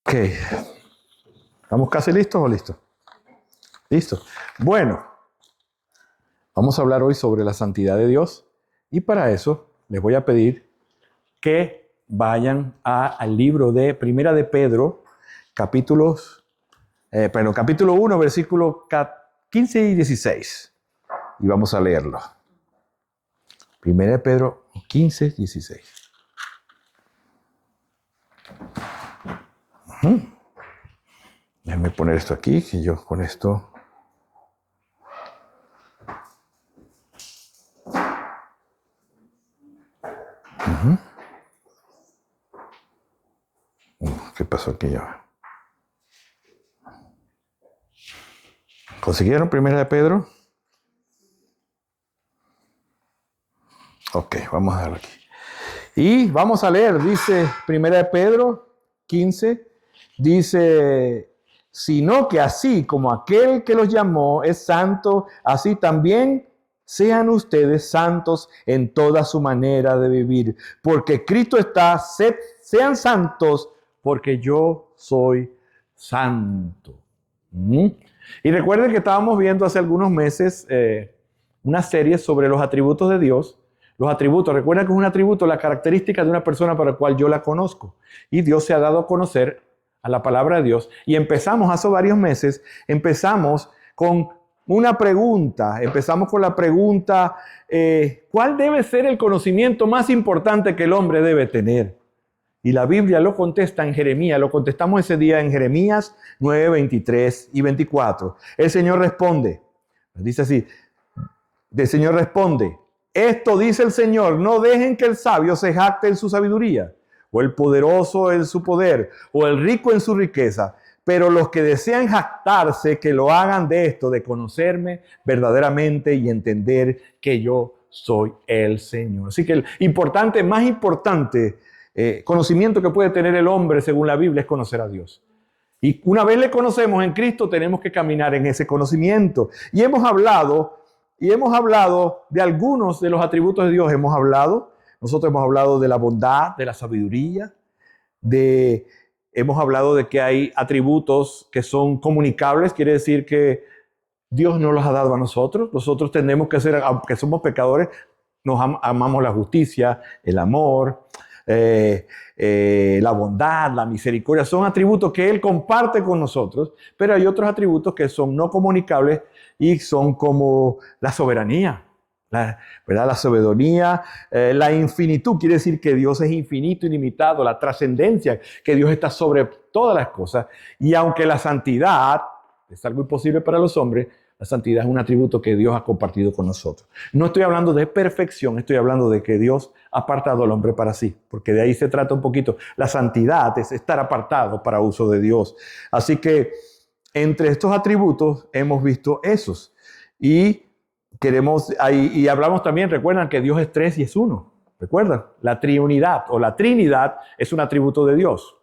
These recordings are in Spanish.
Ok. ¿Estamos casi listos o listos? Listo. Bueno, vamos a hablar hoy sobre la santidad de Dios y para eso les voy a pedir que vayan al libro de Primera de Pedro, capítulo 1, versículos 15 y 16. Y vamos a leerlo. Primera de Pedro 15, 16. Déjenme poner esto aquí, que yo con esto... ¿Qué pasó aquí ya? ¿Consiguieron Primera de Pedro? Ok, vamos a ver aquí. Y vamos a leer, dice Primera de Pedro 15, dice, sino que así como aquel que los llamó es santo, así también sean ustedes santos en toda su manera de vivir. Porque Cristo está, sean santos, porque yo soy santo. Y recuerden que estábamos viendo hace algunos meses una serie sobre los atributos de Dios. Los atributos, recuerden que es un atributo, la característica de una persona para la cual yo la conozco. Y Dios se ha dado a conocer a la palabra de Dios. Y empezamos hace varios meses, empezamos con una pregunta. Empezamos con la pregunta, ¿cuál debe ser el conocimiento más importante que el hombre debe tener? Y la Biblia lo contesta en Jeremías, lo contestamos ese día en Jeremías 9, 23 y 24. El Señor responde, dice así, el Señor responde, esto dice el Señor, no dejen que el sabio se jacte en su sabiduría, o el poderoso en su poder, o el rico en su riqueza, pero los que desean jactarse, que lo hagan de esto, de conocerme verdaderamente y entender que yo soy el Señor. Así que el más importante conocimiento que puede tener el hombre según la Biblia es conocer a Dios. Y una vez le conocemos en Cristo, tenemos que caminar en ese conocimiento. Y hemos hablado de algunos de los atributos de Dios. Nosotros hemos hablado de la bondad, de la sabiduría, hemos hablado de que hay atributos que son comunicables, quiere decir que Dios nos los ha dado a nosotros. Nosotros tenemos que ser, aunque somos pecadores, amamos la justicia, el amor, la bondad, la misericordia. Son atributos que Él comparte con nosotros, pero hay otros atributos que son no comunicables y son como la soberanía, ¿verdad? La soberanía, la infinitud, quiere decir que Dios es infinito, ilimitado, la trascendencia, que Dios está sobre todas las cosas. Y aunque la santidad es algo imposible para los hombres, la santidad es un atributo que Dios ha compartido con nosotros. No estoy hablando de perfección, estoy hablando de que Dios ha apartado al hombre para sí, porque de ahí se trata un poquito. La santidad es estar apartado para uso de Dios. Así que entre estos atributos hemos visto esos. Y hablamos también, recuerdan que Dios es tres y es uno. ¿Recuerdan? La triunidad o la trinidad es un atributo de Dios.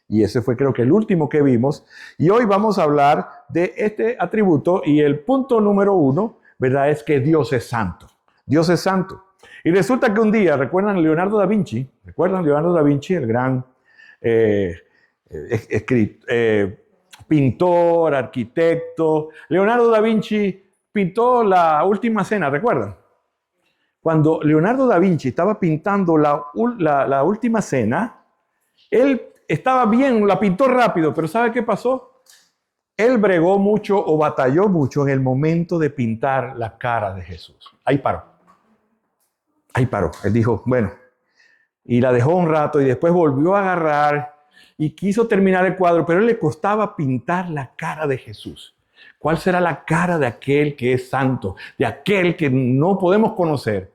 Y ese fue creo que el último que vimos. Y hoy vamos a hablar de este atributo y el punto número 1, ¿verdad? Es que Dios es santo. Dios es santo. Y resulta que un día, ¿recuerdan Leonardo da Vinci? ¿Recuerdan Leonardo da Vinci, el gran pintor, arquitecto? Leonardo da Vinci pintó la Última Cena, ¿recuerdan? Cuando Leonardo da Vinci estaba pintando la Última Cena, él estaba bien, la pintó rápido, pero ¿sabe qué pasó? Él bregó mucho o batalló mucho en el momento de pintar la cara de Jesús. Ahí paró. Él dijo, bueno, y la dejó un rato y después volvió a agarrar y quiso terminar el cuadro, pero a él le costaba pintar la cara de Jesús. ¿Cuál será la cara de aquel que es santo, de aquel que no podemos conocer?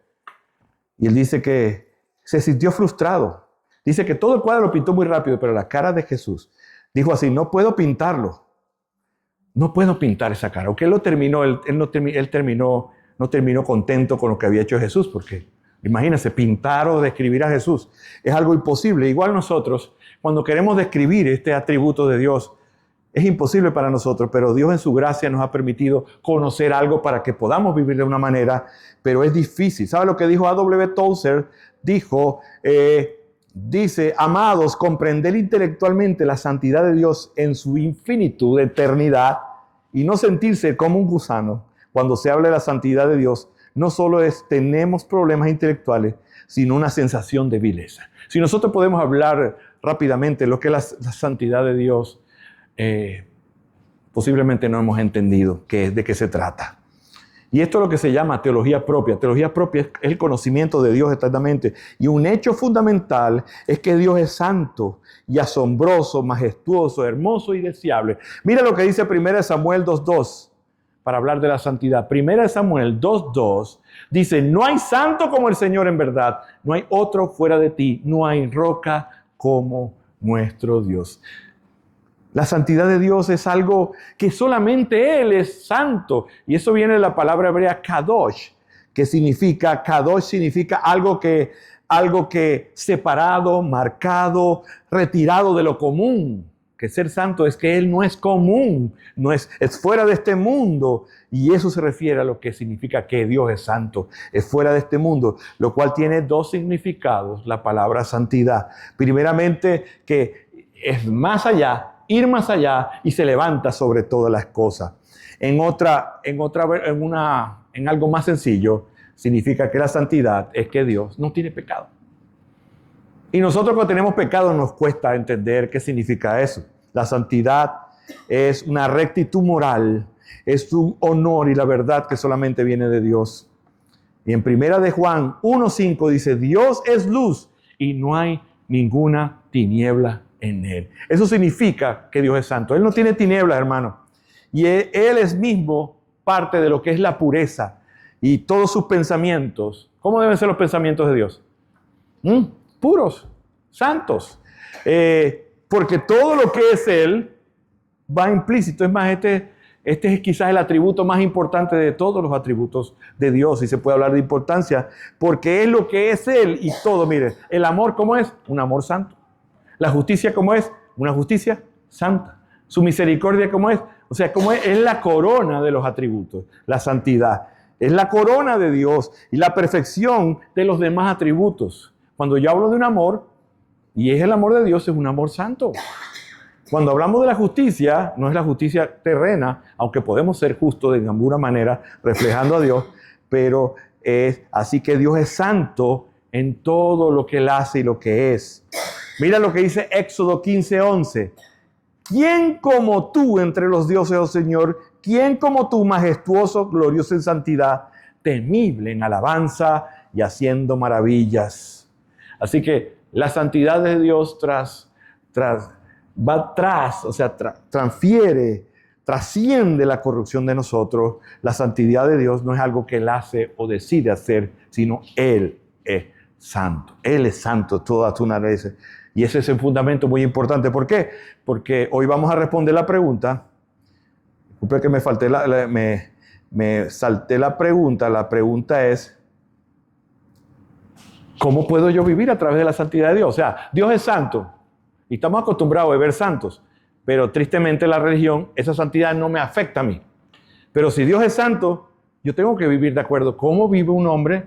Y él dice que se sintió frustrado. Dice que todo el cuadro lo pintó muy rápido, pero la cara de Jesús, dijo así, no puedo pintarlo. No puedo pintar esa cara. Aunque él lo terminó, él no terminó contento con lo que había hecho Jesús, porque imagínense, pintar o describir a Jesús es algo imposible. Igual nosotros, cuando queremos describir este atributo de Dios, es imposible para nosotros, pero Dios en su gracia nos ha permitido conocer algo para que podamos vivir de una manera, pero es difícil. ¿Sabe lo que dijo A.W. Tozer? Dijo, dice, amados, comprender intelectualmente la santidad de Dios en su infinitud de eternidad y no sentirse como un gusano cuando se habla de la santidad de Dios, no solo tenemos problemas intelectuales, sino una sensación de vileza. Si nosotros podemos hablar rápidamente lo que es la santidad de Dios, posiblemente no hemos entendido de qué se trata. Y esto es lo que se llama teología propia. Teología propia es el conocimiento de Dios exactamente. Y un hecho fundamental es que Dios es santo y asombroso, majestuoso, hermoso y deseable. Mira lo que dice 1 Samuel 2:2 para hablar de la santidad. 1 Samuel 2:2 dice, no hay santo como el Señor en verdad. No hay otro fuera de ti. No hay roca como nuestro Dios. La santidad de Dios es algo que solamente Él es santo. Y eso viene de la palabra hebrea kadosh, kadosh significa algo que separado, marcado, retirado de lo común. Que ser santo es que Él no es común, es fuera de este mundo. Y eso se refiere a lo que significa que Dios es santo, es fuera de este mundo, lo cual tiene dos significados, la palabra santidad. Primeramente, que es más allá, ir más allá y se levanta sobre todas las cosas. En algo más sencillo, significa que la santidad es que Dios no tiene pecado. Y nosotros cuando tenemos pecado nos cuesta entender qué significa eso. La santidad es una rectitud moral, es un honor y la verdad que solamente viene de Dios. Y en 1 de Juan 1:5 dice, Dios es luz y no hay ninguna tiniebla en Él. Eso significa que Dios es santo. Él no tiene tinieblas, hermano. Y Él es mismo parte de lo que es la pureza y todos sus pensamientos. ¿Cómo deben ser los pensamientos de Dios? Puros, santos. Porque todo lo que es Él va implícito. Es más, este es quizás el atributo más importante de todos los atributos de Dios. Y se puede hablar de importancia. Porque es lo que es Él y todo. Mire, el amor, ¿cómo es? Un amor santo. La justicia, ¿cómo es? Una justicia santa. Su misericordia, ¿cómo es? O sea, ¿cómo es? Es la corona de los atributos. La santidad. Es la corona de Dios y la perfección de los demás atributos. Cuando yo hablo de un amor, y es el amor de Dios, es un amor santo. Cuando hablamos de la justicia, no es la justicia terrena, aunque podemos ser justos de alguna manera, reflejando a Dios, pero es así que Dios es santo en todo lo que Él hace y lo que es. Mira lo que dice Éxodo 15:11. ¿Quién como tú entre los dioses, oh Señor? ¿Quién como tú, majestuoso, glorioso en santidad, temible en alabanza y haciendo maravillas? Así que la santidad de Dios trasciende la corrupción de nosotros. La santidad de Dios no es algo que Él hace o decide hacer, sino Él es santo. Él es santo todas tus narices. Y ese es un fundamento muy importante. ¿Por qué? Porque hoy vamos a responder la pregunta. Disculpe que me salté la pregunta. La pregunta es, ¿cómo puedo yo vivir a través de la santidad de Dios? O sea, Dios es santo y estamos acostumbrados a ver santos, pero tristemente la religión, esa santidad no me afecta a mí. Pero si Dios es santo, yo tengo que vivir de acuerdo a cómo vive un hombre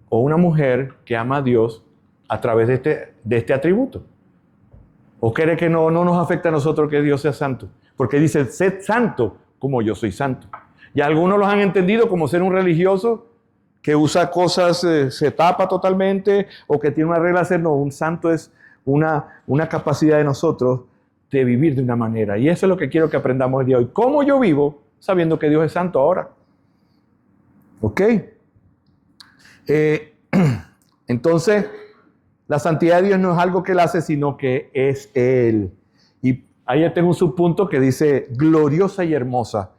o una mujer que ama a Dios a través de este atributo. ¿O cree que no nos afecta a nosotros que Dios sea santo? Porque dice, sed santo como yo soy santo. Y algunos los han entendido como ser un religioso que usa cosas, se tapa totalmente o que tiene una regla de ser. No, un santo es una capacidad de nosotros de vivir de una manera. Y eso es lo que quiero que aprendamos el día de hoy. ¿Cómo yo vivo sabiendo que Dios es santo ahora? ¿Ok? Entonces, la santidad de Dios no es algo que Él hace, sino que es Él. Y ahí tengo un subpunto que dice gloriosa y hermosa.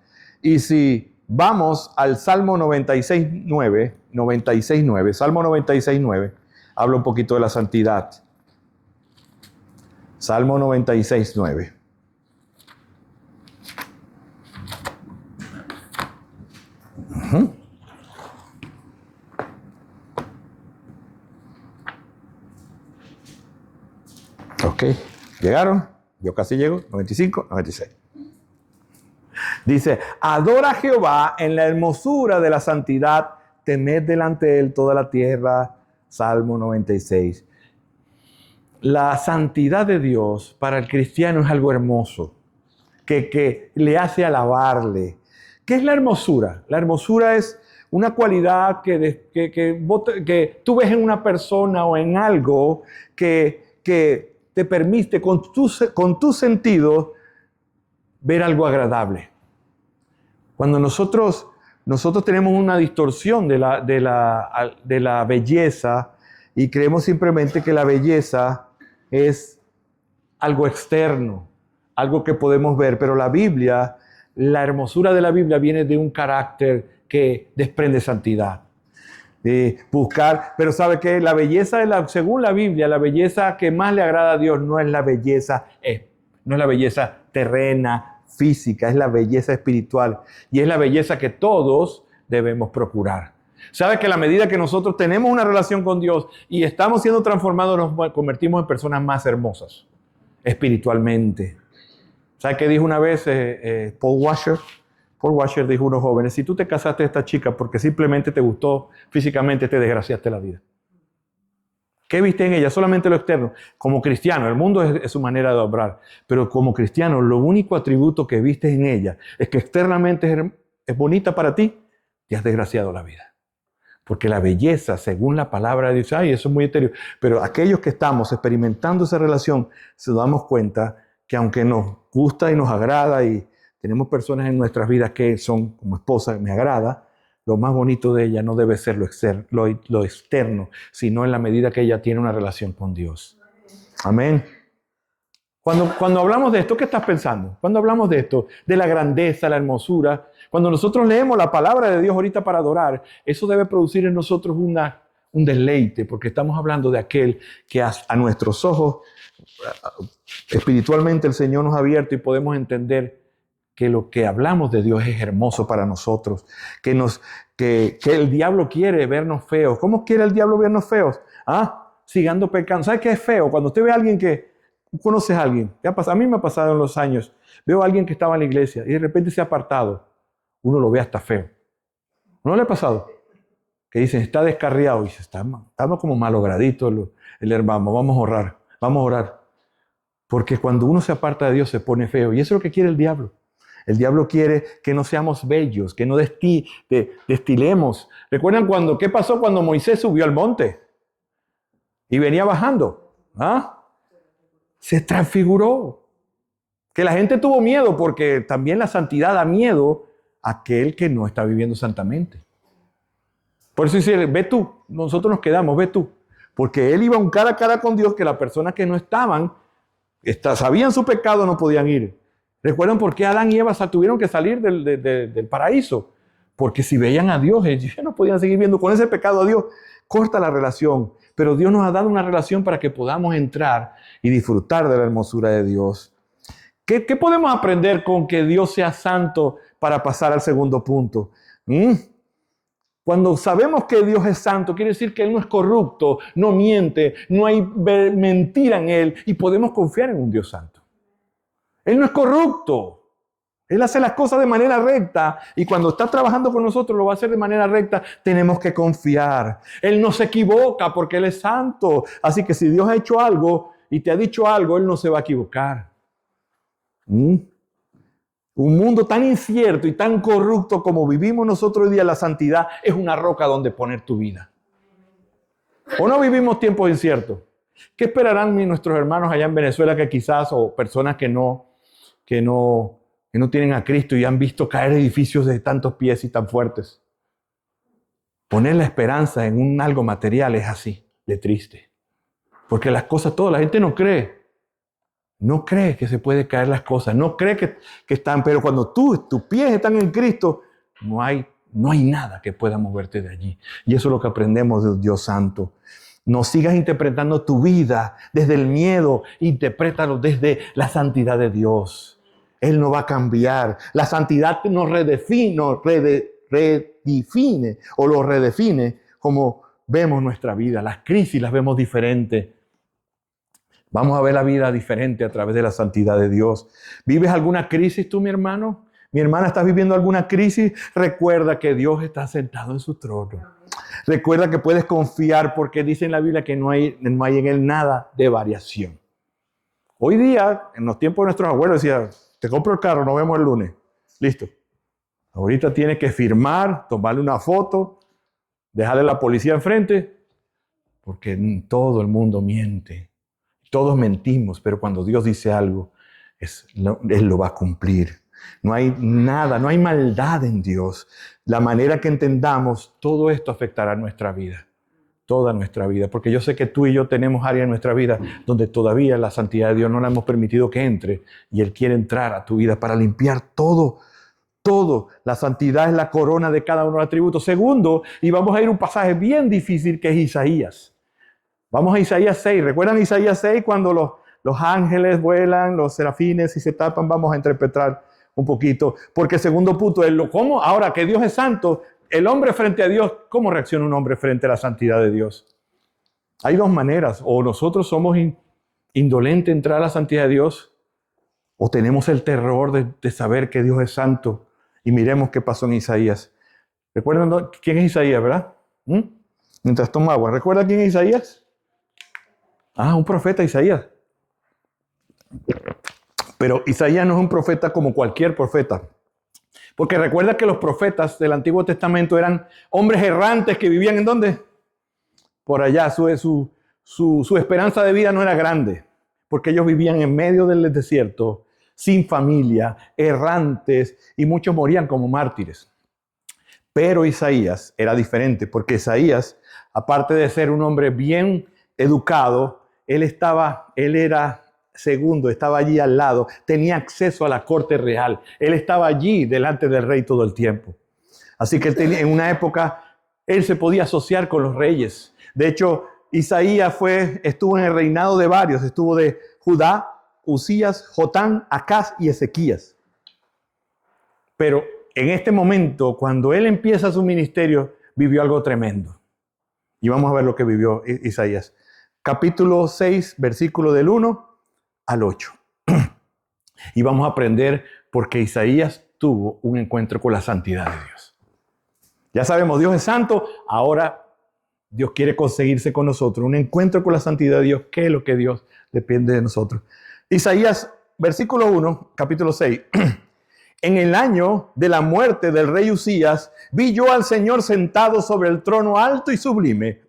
Y si vamos al Salmo 96.9, Salmo 96.9, habla un poquito de la santidad. Salmo 96.9. Ok, ¿llegaron? Yo casi llego, 95, 96. Dice, adora a Jehová en la hermosura de la santidad, temed delante de Él toda la tierra. Salmo 96. La santidad de Dios para el cristiano es algo hermoso, que le hace alabarle. ¿Qué es la hermosura? La hermosura es una cualidad que tú ves en una persona o en algo que te permite con tu sentido ver algo agradable. Cuando nosotros tenemos una distorsión de la belleza y creemos simplemente que la belleza es algo externo, algo que podemos ver, pero la Biblia, la hermosura de la Biblia viene de un carácter que desprende santidad. Pero sabe que la belleza, según la Biblia, la belleza que más le agrada a Dios no es la belleza terrena, física, es la belleza espiritual y es la belleza que todos debemos procurar. Sabe que a la medida que nosotros tenemos una relación con Dios y estamos siendo transformados, nos convertimos en personas más hermosas espiritualmente. ¿Sabe qué dijo una vez Paul Washer? Paul Washer dijo a unos jóvenes: si tú te casaste a esta chica porque simplemente te gustó físicamente, te desgraciaste la vida. ¿Qué viste en ella? Solamente lo externo. Como cristiano, el mundo es su manera de obrar, pero como cristiano, lo único atributo que viste en ella es que externamente es bonita para ti, te has desgraciado la vida. Porque la belleza, según la palabra de Dios, eso es muy etéreo, pero aquellos que estamos experimentando esa relación, se damos cuenta que aunque nos gusta y nos agrada y tenemos personas en nuestras vidas que son como esposa, me agrada, lo más bonito de ella no debe ser lo externo, sino en la medida que ella tiene una relación con Dios. Amén. Cuando hablamos de esto, ¿qué estás pensando? Cuando hablamos de esto, de la grandeza, la hermosura, cuando nosotros leemos la palabra de Dios ahorita para adorar, eso debe producir en nosotros un deleite, porque estamos hablando de aquel que a nuestros ojos, espiritualmente el Señor nos ha abierto y podemos entender que lo que hablamos de Dios es hermoso para nosotros, que el diablo quiere vernos feos. ¿Cómo quiere el diablo vernos feos? Sigando pecando. ¿Sabe qué es feo? Cuando usted ve a alguien conoces a alguien, a mí me ha pasado en los años, veo a alguien que estaba en la iglesia y de repente se ha apartado, uno lo ve hasta feo. ¿No le ha pasado? Que dicen, está descarriado, y dice, está como malogradito el hermano, vamos a orar. Porque cuando uno se aparta de Dios se pone feo, y eso es lo que quiere el diablo. El diablo quiere que no seamos bellos, que no destilemos. ¿Recuerdan qué pasó cuando Moisés subió al monte y venía bajando? Se transfiguró. Que la gente tuvo miedo, porque también la santidad da miedo a aquel que no está viviendo santamente. Por eso dice, ve tú, nosotros nos quedamos, ve tú. Porque él iba un cara a cara con Dios que las personas que no sabían su pecado, no podían ir. ¿Recuerdan por qué Adán y Eva tuvieron que salir del paraíso? Porque si veían a Dios, ellos no podían seguir viendo con ese pecado a Dios. Corta la relación. Pero Dios nos ha dado una relación para que podamos entrar y disfrutar de la hermosura de Dios. ¿Qué podemos aprender con que Dios sea santo para pasar al segundo punto? Cuando sabemos que Dios es santo, quiere decir que Él no es corrupto, no miente, no hay mentira en Él y podemos confiar en un Dios santo. Él no es corrupto. Él hace las cosas de manera recta y cuando está trabajando con nosotros lo va a hacer de manera recta. Tenemos que confiar. Él no se equivoca porque Él es santo. Así que si Dios ha hecho algo y te ha dicho algo, Él no se va a equivocar. Un mundo tan incierto y tan corrupto como vivimos nosotros hoy día, la santidad es una roca donde poner tu vida. ¿O no vivimos tiempos inciertos? ¿Qué esperarán nuestros hermanos allá en Venezuela o personas que no tienen a Cristo y han visto caer edificios de tantos pies y tan fuertes? Poner la esperanza en algo material es así, de triste. Porque las cosas, la gente no cree. No cree que se puede caer las cosas. No cree que están. Pero cuando tus pies están en Cristo, no hay nada que pueda moverte de allí. Y eso es lo que aprendemos de Dios Santo. No sigas interpretando tu vida desde el miedo. Interprétalo desde la santidad de Dios. Él no va a cambiar. La santidad nos redefine o lo redefine como vemos nuestra vida. Las crisis las vemos diferentes. Vamos a ver la vida diferente a través de la santidad de Dios. ¿Vives alguna crisis tú, mi hermano? Mi hermana, ¿estás viviendo alguna crisis? Recuerda que Dios está sentado en su trono. Recuerda que puedes confiar porque dice en la Biblia que no hay en él nada de variación. Hoy día, en los tiempos de nuestros abuelos, decía, te compro el carro, nos vemos el lunes. Listo. Ahorita tienes que firmar, tomarle una foto, dejarle a la policía enfrente, porque todo el mundo miente. Todos mentimos, pero cuando Dios dice algo, Él lo va a cumplir. No hay nada, no hay maldad en Dios. La manera que entendamos, todo esto afectará nuestra vida. Toda nuestra vida. Porque yo sé que tú y yo tenemos áreas en nuestra vida donde todavía la santidad de Dios no la hemos permitido que entre. Y Él quiere entrar a tu vida para limpiar todo. Todo. La santidad es la corona de cada uno de los atributos. Segundo, y vamos a ir a un pasaje bien difícil que es Isaías. Vamos a Isaías 6. ¿Recuerdan Isaías 6 cuando los ángeles vuelan, los serafines y se tapan? Vamos a interpretar un poquito. Porque el segundo punto es cómo ahora que Dios es santo, el hombre frente a Dios, ¿cómo reacciona un hombre frente a la santidad de Dios? Hay dos maneras. O nosotros somos indolentes a entrar a la santidad de Dios, o tenemos el terror de saber que Dios es santo. Y miremos qué pasó en Isaías. ¿Recuerdan quién es Isaías, verdad? Mientras toma agua. ¿Recuerdan quién es Isaías? Un profeta Isaías. Pero Isaías no es un profeta como cualquier profeta. Porque recuerda que los profetas del Antiguo Testamento eran hombres errantes que vivían ¿en dónde? Por allá. Su esperanza de vida no era grande. Porque ellos vivían en medio del desierto, sin familia, errantes, y muchos morían como mártires. Pero Isaías era diferente, porque Isaías, aparte de ser un hombre bien educado, él era segundo, estaba allí al lado, tenía acceso a la corte real. Él estaba allí delante del rey todo el tiempo. Así que en una época, él se podía asociar con los reyes. De hecho, Isaías estuvo en el reinado de varios, estuvo de Judá, Usías, Jotán, Acaz y Ezequías. Pero en este momento, cuando él empieza su ministerio, vivió algo tremendo. Y vamos a ver lo que vivió Isaías. Capítulo 6, versículo del 1 al 8. Y vamos a aprender por qué Isaías tuvo un encuentro con la santidad de Dios. Ya sabemos, Dios es santo, ahora Dios quiere conseguirse con nosotros, un encuentro con la santidad de Dios. ¿Qué es lo que Dios depende de nosotros? Isaías, versículo 1, capítulo 6. En el año de la muerte del rey Usías, vi yo al Señor sentado sobre el trono alto y sublime.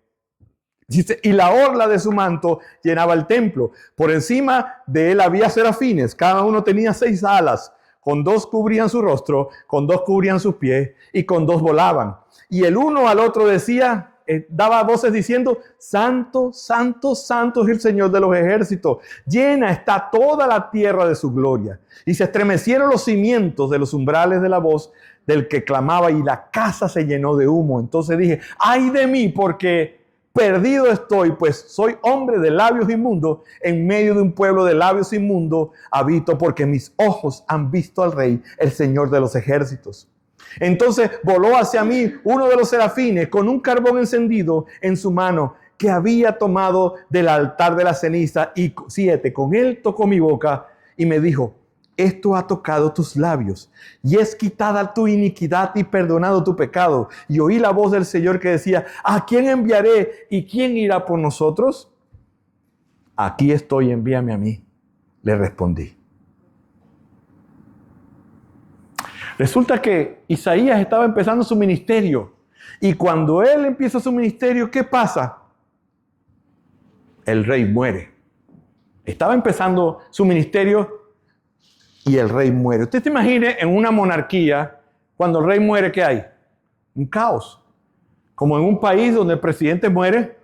Dice, y la orla de su manto llenaba el templo. Por encima de él había serafines, cada uno tenía 6 alas. Con 2 cubrían su rostro, con 2 cubrían sus pies y con 2 volaban. Y el uno al otro decía, daba voces diciendo, Santo, Santo, Santo es el Señor de los ejércitos. Llena está toda la tierra de su gloria. Y se estremecieron los cimientos de los umbrales de la voz del que clamaba y la casa se llenó de humo. Entonces dije, ay de mí, porque perdido estoy, pues soy hombre de labios inmundos, en medio de un pueblo de labios inmundos habito, porque mis ojos han visto al Rey, el Señor de los ejércitos. Entonces voló hacia mí uno de los serafines con un carbón encendido en su mano que había tomado del altar de la ceniza, y 7, con él tocó mi boca y me dijo, esto ha tocado tus labios y es quitada tu iniquidad y perdonado tu pecado. Y oí la voz del Señor que decía, ¿a quién enviaré y quién irá por nosotros? Aquí estoy, envíame a mí, le respondí. Resulta que Isaías estaba empezando su ministerio, y cuando él empieza su ministerio, ¿qué pasa? El rey muere. Estaba empezando su ministerio y el rey muere. Usted se imagine en una monarquía, cuando el rey muere, ¿qué hay? Un caos. Como en un país donde el presidente muere,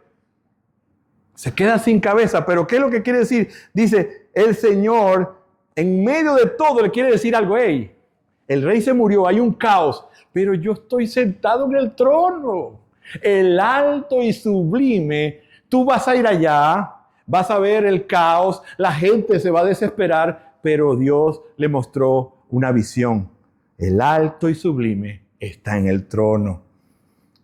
se queda sin cabeza. Pero ¿qué es lo que quiere decir? Dice, el Señor, en medio de todo, le quiere decir algo. Hey, el rey se murió, hay un caos, pero yo estoy sentado en el trono, el alto y sublime. Tú vas a ir allá, vas a ver el caos, la gente se va a desesperar, pero Dios le mostró una visión. El alto y sublime está en el trono.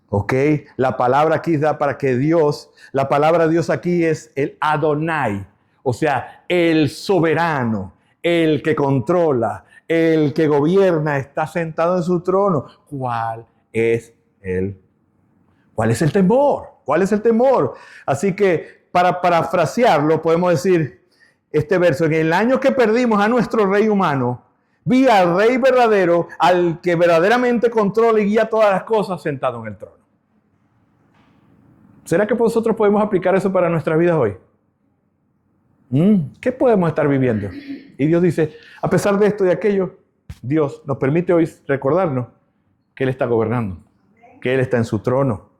¿Ok? La palabra aquí da para que Dios, la palabra Dios aquí es el Adonai, o sea, el soberano, el que controla, el que gobierna, está sentado en su trono. ¿Cuál es Él? ¿Cuál es el temor? ¿Cuál es el temor? Así que para parafrasearlo podemos decir este verso: en el año que perdimos a nuestro rey humano, vi al rey verdadero, al que verdaderamente controla y guía todas las cosas, sentado en el trono. ¿Será que nosotros podemos aplicar eso para nuestras vidas hoy? ¿Qué podemos estar viviendo? Y Dios dice, a pesar de esto y aquello, Dios nos permite hoy recordarnos que Él está gobernando, que Él está en su trono.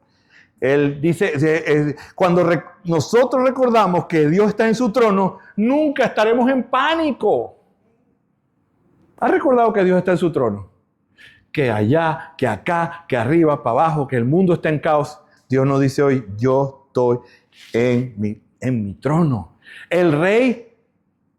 Él dice, cuando nosotros recordamos que Dios está en su trono, nunca estaremos en pánico. ¿Has recordado que Dios está en su trono? Que allá, que acá, que arriba, para abajo, que el mundo está en caos. Dios nos dice hoy, yo estoy en mi trono. El rey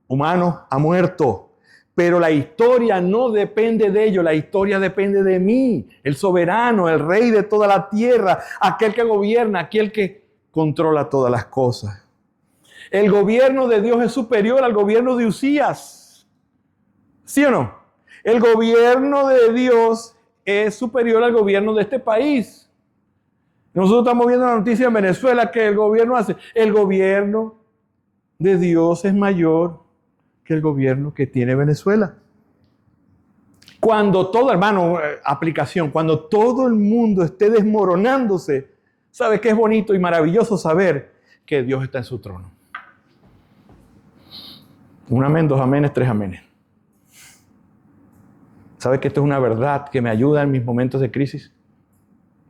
humano ha muerto, pero la historia no depende de ello, la historia depende de mí, el soberano, el rey de toda la tierra, aquel que gobierna, aquel que controla todas las cosas. El gobierno de Dios es superior al gobierno de Usías. ¿Sí o no? El gobierno de Dios es superior al gobierno de este país. Nosotros estamos viendo la noticia en Venezuela que el gobierno hace. El gobierno de Dios es mayor que el gobierno que tiene Venezuela. Cuando todo, hermano, aplicación, cuando todo el mundo esté desmoronándose, ¿sabe qué es bonito y maravilloso saber que Dios está en su trono? Un amén, dos amenes, tres amenes. ¿Sabe que esto es una verdad que me ayuda en mis momentos de crisis?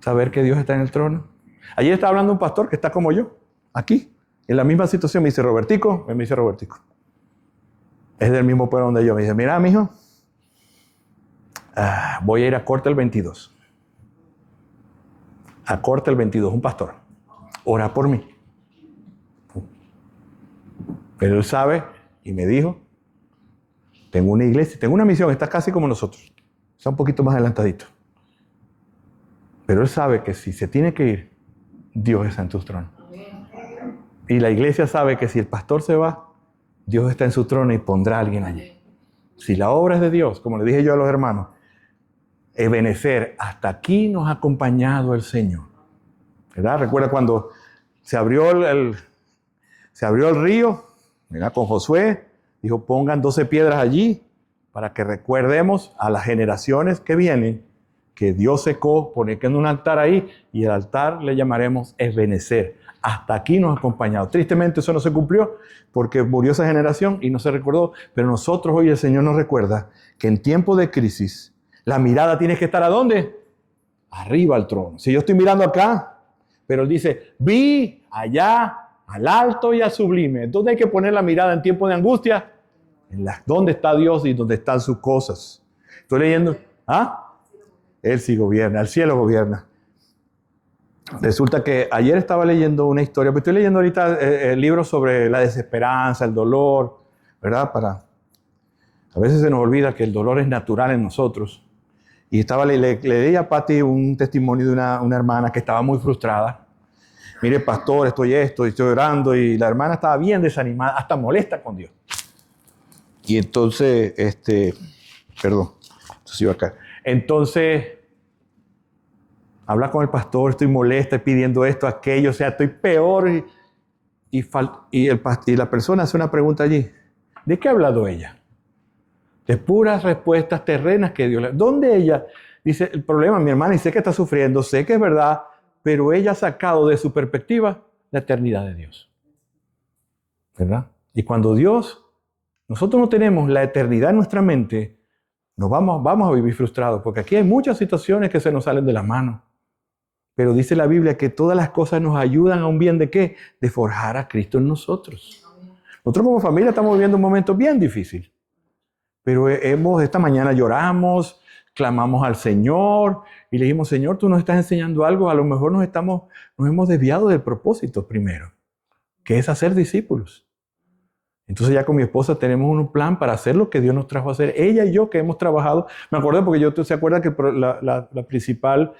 Saber que Dios está en el trono. Ayer estaba hablando un pastor que está como yo, aquí, en la misma situación. Me dice, Robertico, es del mismo pueblo donde yo. Me dice, mira, mijo, voy a ir a corte el 22. A corte el 22, un pastor. Ora por mí. Pero él sabe y me dijo, tengo una iglesia, tengo una misión, está casi como nosotros. Está un poquito más adelantadito. Pero él sabe que si se tiene que ir, Dios está en su trono. Y la iglesia sabe que si el pastor se va, Dios está en su trono y pondrá a alguien allí. Si la obra es de Dios, como le dije yo a los hermanos, Ebenezer, hasta aquí nos ha acompañado el Señor. ¿Verdad? Recuerda cuando se abrió el río, ¿verdad? Con Josué, dijo, pongan 12 piedras allí para que recuerdemos a las generaciones que vienen que Dios secó, pone que en un altar ahí, y el altar le llamaremos Ebenezer. Hasta aquí nos ha acompañado. Tristemente eso no se cumplió porque murió esa generación y no se recordó, pero nosotros hoy el Señor nos recuerda que en tiempo de crisis la mirada tiene que estar ¿a dónde? Arriba al trono. Si yo estoy mirando acá, pero Él dice, vi allá al alto y al sublime. ¿Dónde hay que poner la mirada en tiempo de angustia? ¿Dónde está Dios y dónde están sus cosas? Estoy leyendo, Él sí gobierna, el cielo gobierna. Resulta que ayer estaba leyendo una historia, pero estoy leyendo ahorita el libro sobre la desesperanza, el dolor, ¿verdad? A veces se nos olvida que el dolor es natural en nosotros. Y le leí a Pati un testimonio de una hermana que estaba muy frustrada. Mire, pastor, estoy orando, y la hermana estaba bien desanimada, hasta molesta con Dios. Y entonces, Entonces, habla con el pastor, estoy molesta, pidiendo esto, aquello, o sea, estoy peor. Y la persona hace una pregunta allí. ¿De qué ha hablado ella? De puras respuestas terrenas que Dios le... ¿Dónde ella? Dice, el problema, mi hermana, y sé que está sufriendo, sé que es verdad, pero ella ha sacado de su perspectiva la eternidad de Dios. ¿Verdad? Y cuando nosotros no tenemos la eternidad en nuestra mente, vamos a vivir frustrados, porque aquí hay muchas situaciones que se nos salen de las manos. Pero dice la Biblia que todas las cosas nos ayudan a un bien ¿de qué? De forjar a Cristo en nosotros. Nosotros como familia estamos viviendo un momento bien difícil. Pero esta mañana lloramos, clamamos al Señor y le dijimos, Señor, tú nos estás enseñando algo. A lo mejor nos hemos desviado del propósito primero, que es hacer discípulos. Entonces ya con mi esposa tenemos un plan para hacer lo que Dios nos trajo a hacer. Ella y yo que hemos trabajado, me acordé porque se acuerda que la principal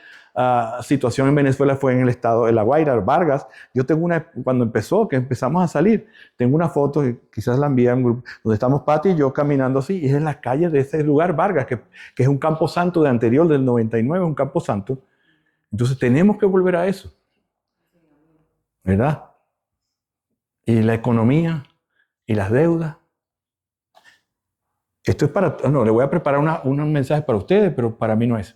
situación en Venezuela fue en el estado de La Guaira, Vargas. Yo tengo cuando que empezamos a salir, tengo una foto, quizás la envié a un grupo, donde estamos Pati y yo caminando así, y es en las calles de ese lugar, Vargas, que es un campo santo de anterior, del 99, un campo santo. Entonces tenemos que volver a eso, ¿verdad? Y la economía y las deudas. Esto es para... No, le voy a preparar un mensaje para ustedes, pero para mí no es.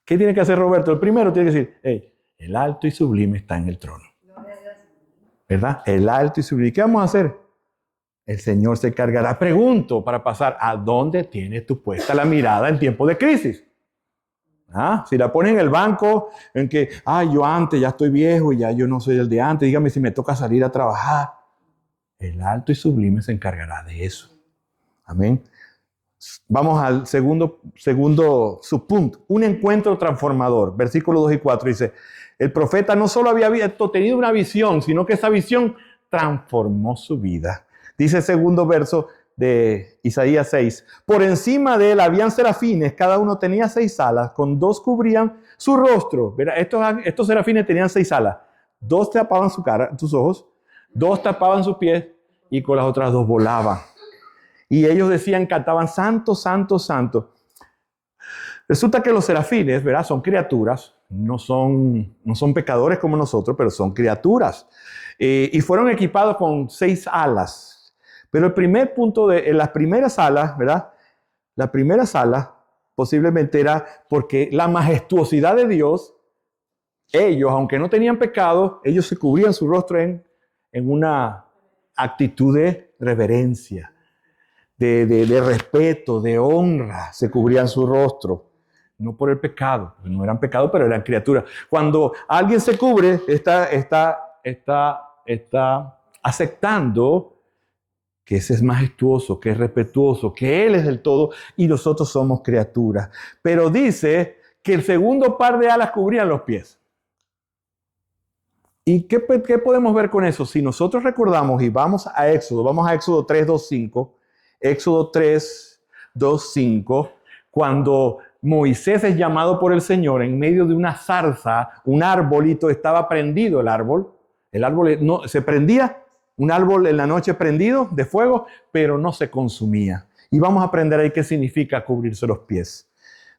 ¿Qué tiene que hacer Roberto? El primero tiene que decir, hey, el alto y sublime está en el trono. ¿Verdad? El alto y sublime. ¿Qué vamos a hacer? El Señor se encargará. Pregunto para pasar, ¿a dónde tienes tú puesta la mirada en tiempo de crisis? ¿Ah? Si la pones en el banco, en que, yo antes ya estoy viejo y ya yo no soy el de antes, dígame si me toca salir a trabajar. El alto y sublime se encargará de eso. Amén. Vamos al segundo subpunto. Un encuentro transformador. Versículos 2 y 4 dice, el profeta no solo había tenido una visión, sino que esa visión transformó su vida. Dice el segundo verso de Isaías 6. Por encima de él habían serafines, cada uno tenía 6 alas, con 2 cubrían su rostro. ¿Verdad? Estos serafines tenían 6 alas. 2 tapaban su cara, sus ojos, 2 tapaban sus pies y con las otras 2 volaban. Y ellos decían, cantaban, santo, santo, santo. Resulta que los serafines, ¿verdad? Son criaturas, no son pecadores como nosotros, pero son criaturas. Y fueron equipados con 6 alas. Pero el primer punto en las primeras alas, ¿verdad? La primera ala posiblemente era porque la majestuosidad de Dios, ellos, aunque no tenían pecado, ellos se cubrían su rostro en una actitud de reverencia. De respeto, de honra, se cubrían su rostro. No por el pecado, no eran pecados, pero eran criaturas. Cuando alguien se cubre, está aceptando que ese es majestuoso, que es respetuoso, que Él es del todo y nosotros somos criaturas. Pero dice que el segundo par de alas cubrían los pies. ¿Y qué podemos ver con eso? Si nosotros recordamos y vamos a Éxodo 3, 2, 5, Éxodo 3, 2, 5, cuando Moisés es llamado por el Señor en medio de una zarza, un arbolito, estaba prendido el árbol no, se prendía, un árbol en la noche prendido de fuego, pero no se consumía. Y vamos a aprender ahí qué significa cubrirse los pies.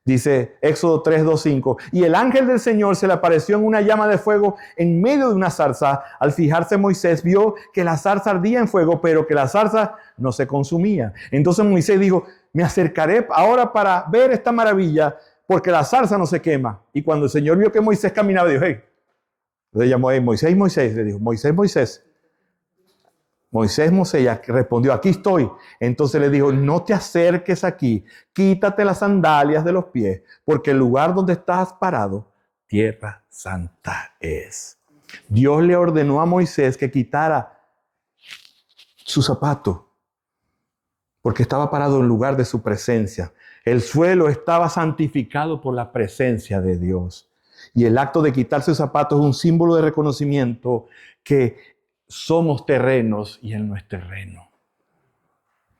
Dice Éxodo 3, 2, 5. Y el ángel del Señor se le apareció en una llama de fuego en medio de una zarza. Al fijarse Moisés vio que la zarza ardía en fuego, pero que la zarza no se consumía. Entonces Moisés dijo, me acercaré ahora para ver esta maravilla, porque la zarza no se quema. Y cuando el Señor vio que Moisés caminaba, dijo, hey. Le llamó a Moisés, Moisés. Le dijo, Moisés, Moisés. Moisés respondió, aquí estoy. Entonces le dijo, no te acerques aquí, quítate las sandalias de los pies, porque el lugar donde estás parado, tierra santa es. Dios le ordenó a Moisés que quitara su zapato, porque estaba parado en lugar de su presencia. El suelo estaba santificado por la presencia de Dios. Y el acto de quitarse el zapato es un símbolo de reconocimiento que somos terrenos y Él no es terreno.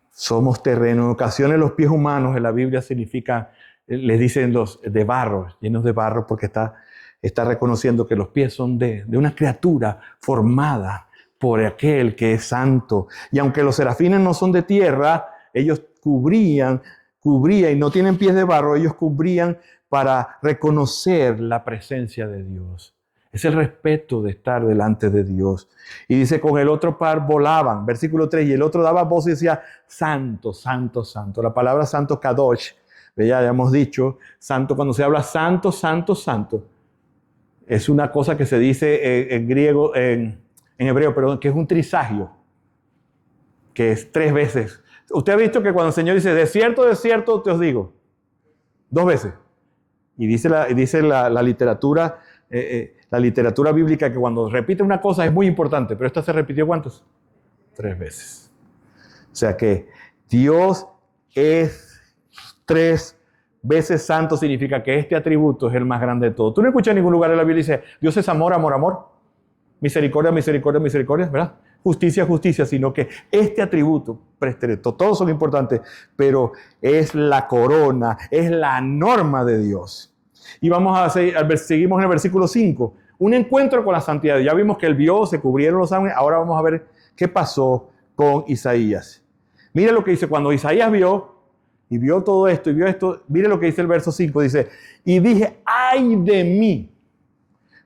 Somos terreno. En ocasiones los pies humanos en la Biblia significan, les dicen los de barro, llenos de barro, porque está reconociendo que los pies son de una criatura formada por aquel que es santo. Y aunque los serafines no son de tierra, ellos cubrían y no tienen pies de barro, ellos cubrían para reconocer la presencia de Dios. Es el respeto de estar delante de Dios. Y dice, con el otro par volaban. Versículo 3, y el otro daba voz y decía, santo, santo, santo. La palabra santo, kadosh, ya hemos dicho, santo, cuando se habla santo, santo, santo, es una cosa que se dice en griego, en hebreo, perdón, que es un trisagio, que es 3 veces. Usted ha visto que cuando el Señor dice, de cierto, te os digo, 2 veces. Y dice la literatura, la literatura bíblica que cuando repite una cosa es muy importante, pero esta se repitió ¿cuántas? 3 veces. O sea que Dios es 3 veces santo, significa que este atributo es el más grande de todo. Tú no escuchas en ningún lugar de la Biblia dice, Dios es amor, amor, amor. Misericordia, misericordia, misericordia, ¿verdad? Justicia, justicia, sino que este atributo, todos son importantes, pero es la corona, es la norma de Dios. Y seguimos en el versículo 5. Un encuentro con la santidad. Ya vimos que él vio, se cubrieron los ángeles. Ahora vamos a ver qué pasó con Isaías. Mire lo que dice, cuando Isaías vio todo esto y vio esto, mire lo que dice el verso 5. Dice, y dije, ay de mí.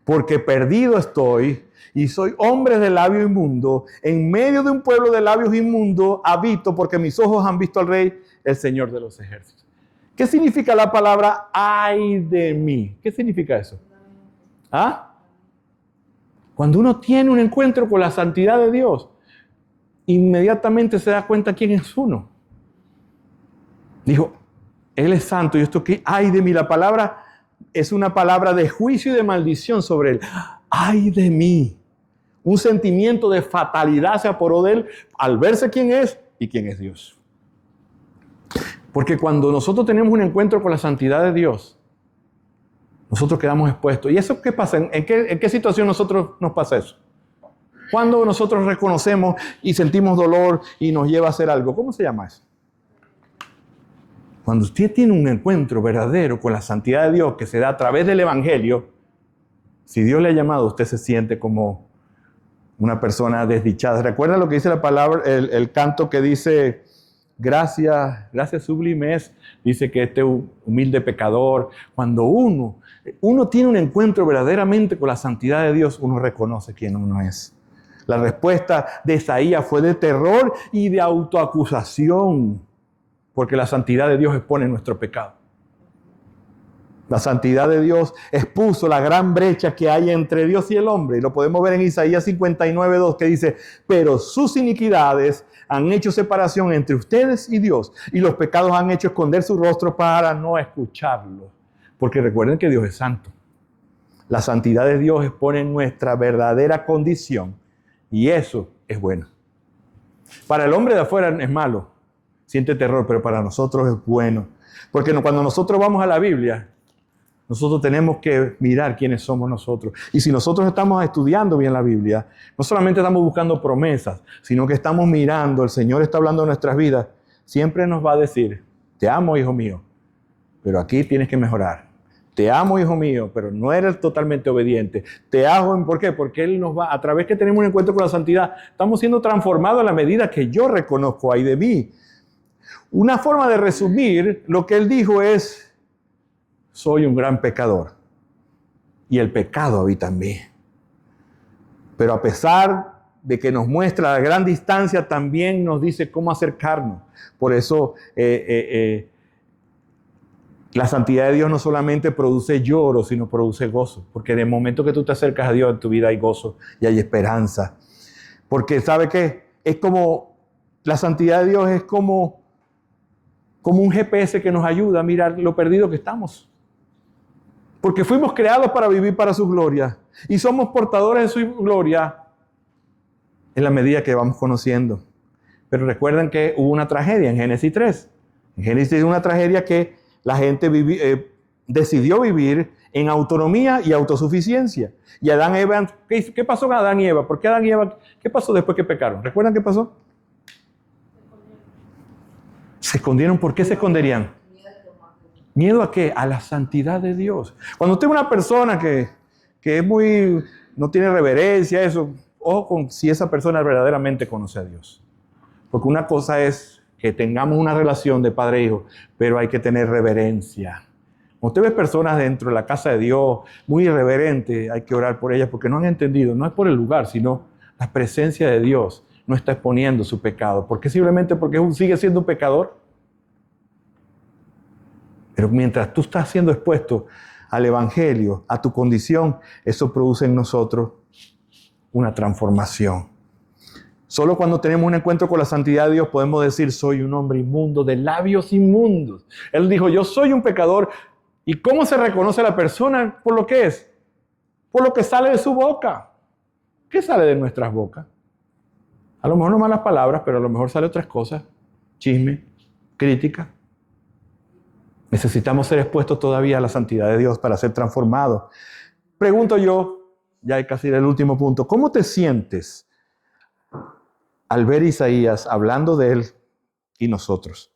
porque perdido estoy y soy hombre de labio inmundo. En medio de un pueblo de labios inmundos habito, porque mis ojos han visto al Rey, el Señor de los ejércitos. ¿Qué significa la palabra ay de mí? ¿Qué significa eso? ¿Ah? Cuando uno tiene un encuentro con la santidad de Dios, inmediatamente se da cuenta quién es uno. Dijo, Él es santo y esto que ay de mí, la palabra es una palabra de juicio y de maldición sobre Él. Ay de mí. Un sentimiento de fatalidad se apoderó de Él al verse quién es y quién es Dios. Porque cuando nosotros tenemos un encuentro con la santidad de Dios, nosotros quedamos expuestos. ¿Y eso qué pasa? ¿En qué situación nosotros nos pasa eso? Cuando nosotros reconocemos y sentimos dolor y nos lleva a hacer algo. ¿Cómo se llama eso? Cuando usted tiene un encuentro verdadero con la santidad de Dios que se da a través del Evangelio, si Dios le ha llamado, usted se siente como una persona desdichada. ¿Recuerda lo que dice la palabra, el canto que dice, gracias sublimes? Dice que este humilde pecador, cuando uno tiene un encuentro verdaderamente con la santidad de Dios, uno reconoce quién uno es. La respuesta de Isaías fue de terror y de autoacusación, porque la santidad de Dios expone nuestro pecado. La santidad de Dios expuso la gran brecha que hay entre Dios y el hombre. Y lo podemos ver en Isaías 59:2 que dice, pero sus iniquidades han hecho separación entre ustedes y Dios. Y los pecados han hecho esconder su rostro para no escucharlo. Porque recuerden que Dios es santo. La santidad de Dios expone nuestra verdadera condición. Y eso es bueno. Para el hombre de afuera es malo. Siente terror, pero para nosotros es bueno. Porque cuando nosotros vamos a la Biblia, nosotros tenemos que mirar quiénes somos nosotros. Y si nosotros estamos estudiando bien la Biblia, no solamente estamos buscando promesas, sino que estamos mirando, el Señor está hablando de nuestras vidas, siempre nos va a decir, te amo, hijo mío, pero aquí tienes que mejorar. Te amo, hijo mío, pero no eres totalmente obediente. Te amo, ¿por qué? Porque Él nos va, a través que tenemos un encuentro con la santidad, estamos siendo transformados a la medida que yo reconozco ahí de mí. Una forma de resumir lo que Él dijo es, soy un gran pecador y el pecado habita en mí. Pero a pesar de que nos muestra la gran distancia, también nos dice cómo acercarnos. Por eso la santidad de Dios no solamente produce lloro, sino produce gozo. Porque en el momento que tú te acercas a Dios, en tu vida hay gozo y hay esperanza. Porque ¿sabe qué? Es como, la santidad de Dios es como un GPS que nos ayuda a mirar lo perdido que estamos. Porque fuimos creados para vivir para su gloria. Y somos portadores de su gloria en la medida que vamos conociendo. Pero recuerden que hubo una tragedia en Génesis 3. En Génesis hubo una tragedia que la gente decidió vivir en autonomía y autosuficiencia. Y Adán y Eva, ¿qué pasó con Adán y Eva? ¿Por qué Adán y Eva? ¿Qué pasó después que pecaron? ¿Recuerdan qué pasó? Se escondieron. ¿Por qué se esconderían? ¿Miedo a qué? A la santidad de Dios. Cuando usted es una persona que es muy, no tiene reverencia, eso, ojo con si esa persona verdaderamente conoce a Dios. Porque una cosa es que tengamos una relación de padre e hijo, pero hay que tener reverencia. Cuando usted ve personas dentro de la casa de Dios muy irreverentes, hay que orar por ellas porque no han entendido, no es por el lugar, sino la presencia de Dios no está exponiendo su pecado. ¿Por qué? Simplemente porque sigue siendo un pecador. Pero mientras tú estás siendo expuesto al Evangelio, a tu condición, eso produce en nosotros una transformación. Solo cuando tenemos un encuentro con la santidad de Dios podemos decir, soy un hombre inmundo, de labios inmundos. Él dijo, yo soy un pecador. ¿Y cómo se reconoce a la persona? Por lo que es. Por lo que sale de su boca. ¿Qué sale de nuestras bocas? A lo mejor no malas palabras, pero a lo mejor sale otras cosas. Chisme, crítica. Necesitamos ser expuestos todavía a la santidad de Dios para ser transformados. Pregunto yo, ya casi el último punto, ¿cómo te sientes al ver Isaías hablando de él y nosotros?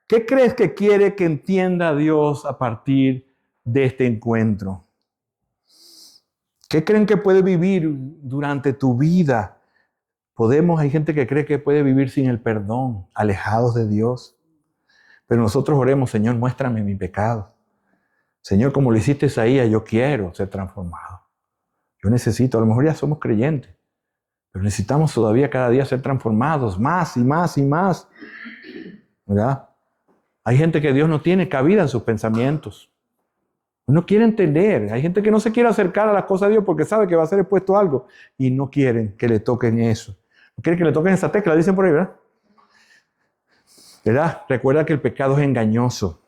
¿Qué crees que quiere que entienda Dios a partir de este encuentro? ¿Qué creen que puede vivir durante tu vida? Hay gente que cree que puede vivir sin el perdón, alejados de Dios. Pero nosotros oremos, Señor, muéstrame mi pecado. Señor, como lo hiciste Isaías, yo quiero ser transformado. Yo necesito, a lo mejor ya somos creyentes, pero necesitamos todavía cada día ser transformados, más y más y más. ¿Verdad? Hay gente que Dios no tiene cabida en sus pensamientos. No quiere entender. Hay gente que no se quiere acercar a las cosas de Dios porque sabe que va a ser expuesto a algo y no quieren que le toquen eso. No quieren que le toquen esa tecla, dicen por ahí, ¿verdad? ¿Verdad? Recuerda que el pecado es engañoso.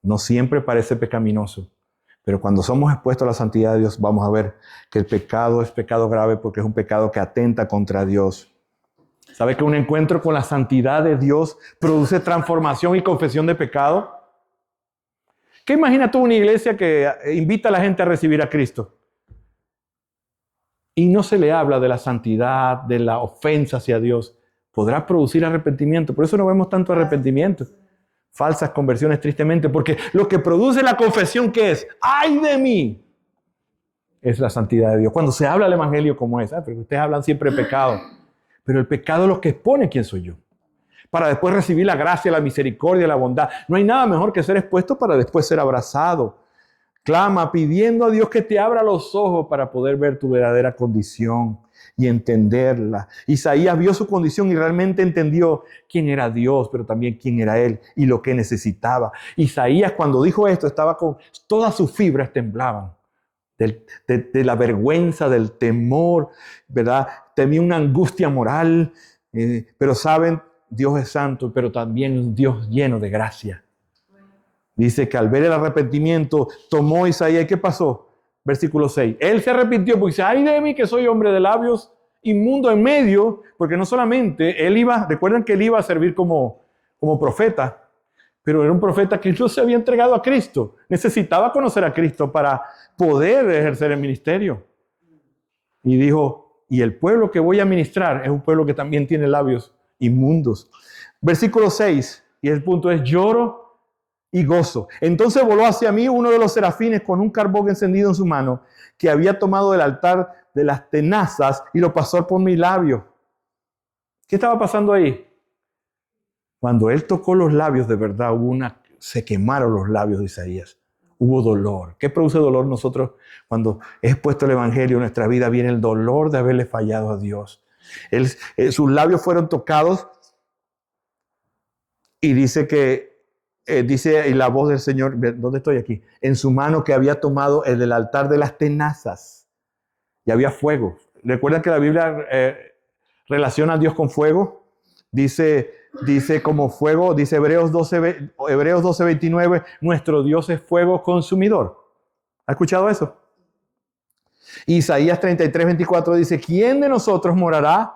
No siempre parece pecaminoso. Pero cuando somos expuestos a la santidad de Dios, vamos a ver que el pecado es pecado grave porque es un pecado que atenta contra Dios. ¿Sabe que un encuentro con la santidad de Dios produce transformación y confesión de pecado? ¿Qué imaginas tú una iglesia que invita a la gente a recibir a Cristo? Y no se le habla de la santidad, de la ofensa hacia Dios. Podrá producir arrepentimiento. Por eso no vemos tanto arrepentimiento. Falsas conversiones tristemente. Porque lo que produce la confesión, ¿qué es? ¡Ay de mí! Es la santidad de Dios. Cuando se habla del evangelio como es, porque ustedes hablan siempre de pecado. Pero el pecado es lo que expone quién soy yo. Para después recibir la gracia, la misericordia, la bondad. No hay nada mejor que ser expuesto para después ser abrazado. Clama pidiendo a Dios que te abra los ojos para poder ver tu verdadera condición y entenderla. Isaías vio su condición y realmente entendió quién era Dios, pero también quién era Él y lo que necesitaba. Isaías, cuando dijo esto, estaba con todas sus fibras temblaban. De la vergüenza, del temor, ¿verdad? Temía una angustia moral, pero saben, Dios es santo, pero también un Dios lleno de gracia. Dice que al ver el arrepentimiento, tomó Isaías. ¿Y qué pasó? Versículo 6. Él se arrepintió porque dice, ay de mí que soy hombre de labios inmundo en medio, porque no solamente él iba, recuerden que él iba a servir como profeta, pero era un profeta que no se había entregado a Cristo. Necesitaba conocer a Cristo para poder ejercer el ministerio. Y dijo, y el pueblo que voy a ministrar es un pueblo que también tiene labios inmundos. Versículo 6, y el punto es, lloro y gozo. Entonces voló hacia mí uno de los serafines con un carbón encendido en su mano, que había tomado del altar de las tenazas y lo pasó por mi labio. ¿Qué estaba pasando ahí? Cuando él tocó los labios, de verdad, se quemaron los labios de Isaías. Hubo dolor. ¿Qué produce dolor nosotros? Cuando es expuesto el evangelio en nuestra vida, viene el dolor de haberle fallado a Dios. Sus labios fueron tocados y dice que, dice la voz del Señor, ¿dónde estoy aquí? En su mano que había tomado el del altar de las tenazas y había fuego. ¿Recuerdan que la Biblia relaciona a Dios con fuego? Dice como fuego, dice Hebreos 12:29, nuestro Dios es fuego consumidor. ¿Ha escuchado eso? Isaías 33:24 dice, ¿quién de nosotros morará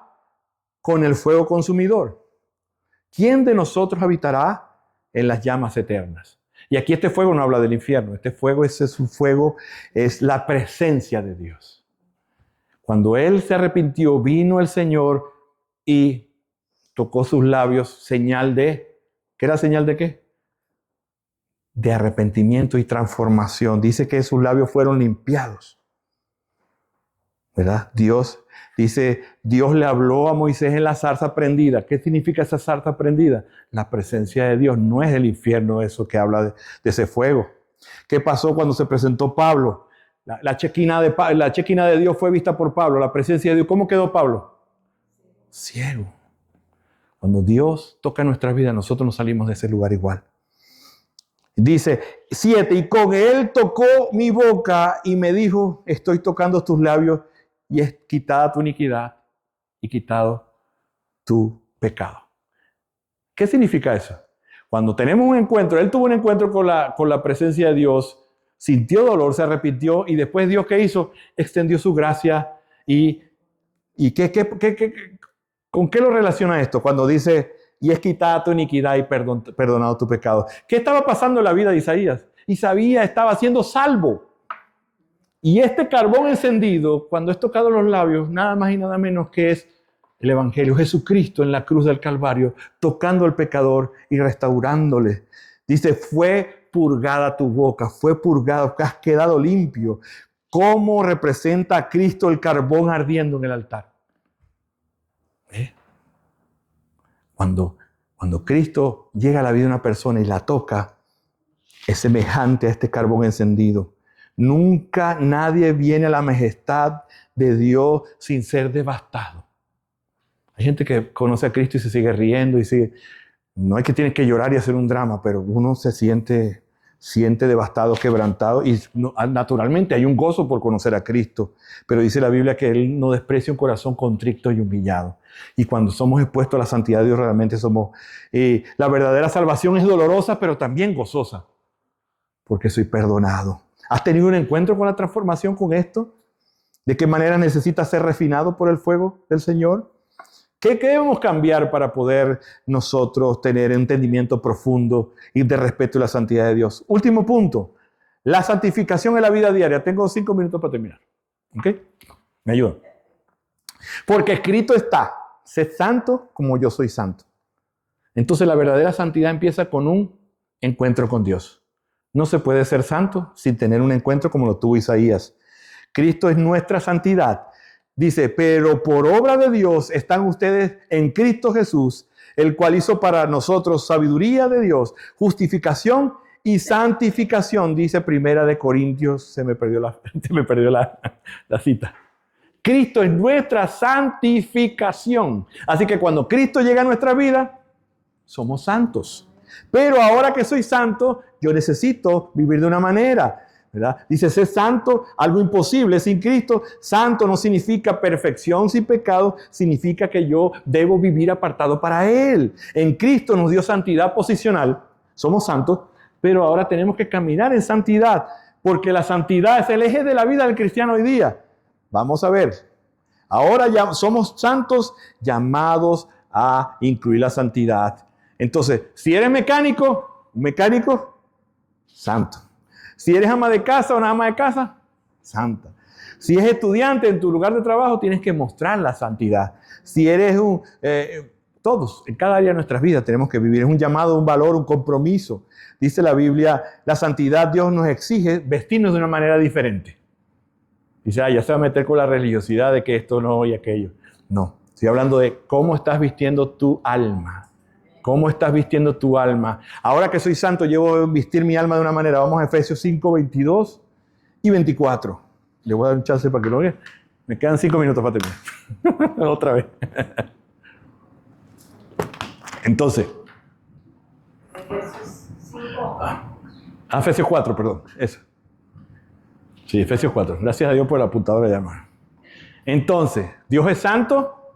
con el fuego consumidor? ¿Quién de nosotros habitará en las llamas eternas? Y aquí este fuego no habla del infierno, este fuego es la presencia de Dios. Cuando él se arrepintió, vino el Señor y tocó sus labios, señal de, ¿qué era señal de qué? De arrepentimiento y transformación. Dice que sus labios fueron limpiados. ¿Verdad? Dios le habló a Moisés en la zarza prendida. ¿Qué significa esa zarza prendida? La presencia de Dios. No es el infierno eso que habla de ese fuego. ¿Qué pasó cuando se presentó Pablo? La chequina de Dios fue vista por Pablo, la presencia de Dios. ¿Cómo quedó Pablo? Ciego. Cuando Dios toca nuestras vidas, nosotros nos salimos de ese lugar igual. Dice 7, y con él tocó mi boca y me dijo, estoy tocando tus labios y es quitada tu iniquidad y quitado tu pecado. ¿Qué significa eso? Cuando tenemos un encuentro, él tuvo un encuentro con la presencia de Dios, sintió dolor, se arrepintió y después Dios, ¿qué hizo? Extendió su gracia y ¿con qué lo relaciona esto? Cuando dice, y es quitada tu iniquidad y perdonado tu pecado. ¿Qué estaba pasando en la vida de Isaías? Isaías estaba siendo salvo. Y este carbón encendido, cuando es tocado los labios, nada más y nada menos que es el Evangelio. Jesucristo en la cruz del Calvario, tocando al pecador y restaurándole. Dice, fue purgada tu boca, fue purgado, has quedado limpio. ¿Cómo representa a Cristo el carbón ardiendo en el altar? Cuando Cristo llega a la vida de una persona y la toca, es semejante a este carbón encendido. Nunca nadie viene a la majestad de Dios sin ser devastado. Hay gente que conoce a Cristo y se sigue riendo y sigue... No es que tienes que llorar y hacer un drama, pero uno se siente devastado, quebrantado, y naturalmente hay un gozo por conocer a Cristo, pero dice la Biblia que Él no desprecia un corazón contrito y humillado. Y cuando somos expuestos a la santidad de Dios, realmente somos... la verdadera salvación es dolorosa, pero también gozosa, porque soy perdonado. ¿Has tenido un encuentro con la transformación, con esto? ¿De qué manera necesitas ser refinado por el fuego del Señor? ¿Qué debemos cambiar para poder nosotros tener entendimiento profundo y de respeto a la santidad de Dios? Último punto, la santificación en la vida diaria. Tengo 5 minutos para terminar. ¿Ok? ¿Me ayudan? Porque escrito está, sed santo como yo soy santo. Entonces la verdadera santidad empieza con un encuentro con Dios. No se puede ser santo sin tener un encuentro como lo tuvo Isaías. Cristo es nuestra santidad. Dice, pero por obra de Dios están ustedes en Cristo Jesús, el cual hizo para nosotros sabiduría de Dios, justificación y santificación, dice Primera de Corintios. Se me perdió la cita. Cristo es nuestra santificación. Así que cuando Cristo llega a nuestra vida, somos santos. Pero ahora que soy santo, yo necesito vivir de una manera, ¿verdad? Dice, ser santo, algo imposible sin Cristo. Santo no significa perfección sin pecado, significa que yo debo vivir apartado para Él. En Cristo nos dio santidad posicional, somos santos, pero ahora tenemos que caminar en santidad, porque la santidad es el eje de la vida del cristiano hoy día. Vamos a ver, ahora ya somos santos llamados a incluir la santidad. Entonces, si eres mecánico, santo. Si eres ama de casa o una ama de casa, santa. Si eres estudiante en tu lugar de trabajo, tienes que mostrar la santidad. Si eres todos, en cada área de nuestras vidas tenemos que vivir. Es un llamado, un valor, un compromiso. Dice la Biblia, la santidad Dios nos exige vestirnos de una manera diferente. Dice, ya se va a meter con la religiosidad de que esto no y aquello. No, estoy hablando de cómo estás vistiendo tu alma. ¿Cómo estás vistiendo tu alma? Ahora que soy santo, llevo a vestir mi alma de una manera. Vamos a Efesios 5, 22 y 24. Le voy a dar un chance para que lo vean. Me quedan 5 minutos para terminar. Otra vez. Entonces. Efesios 5. Efesios 4, perdón. Eso. Sí, Efesios 4. Gracias a Dios por el apuntador de llama. Entonces, Dios es santo.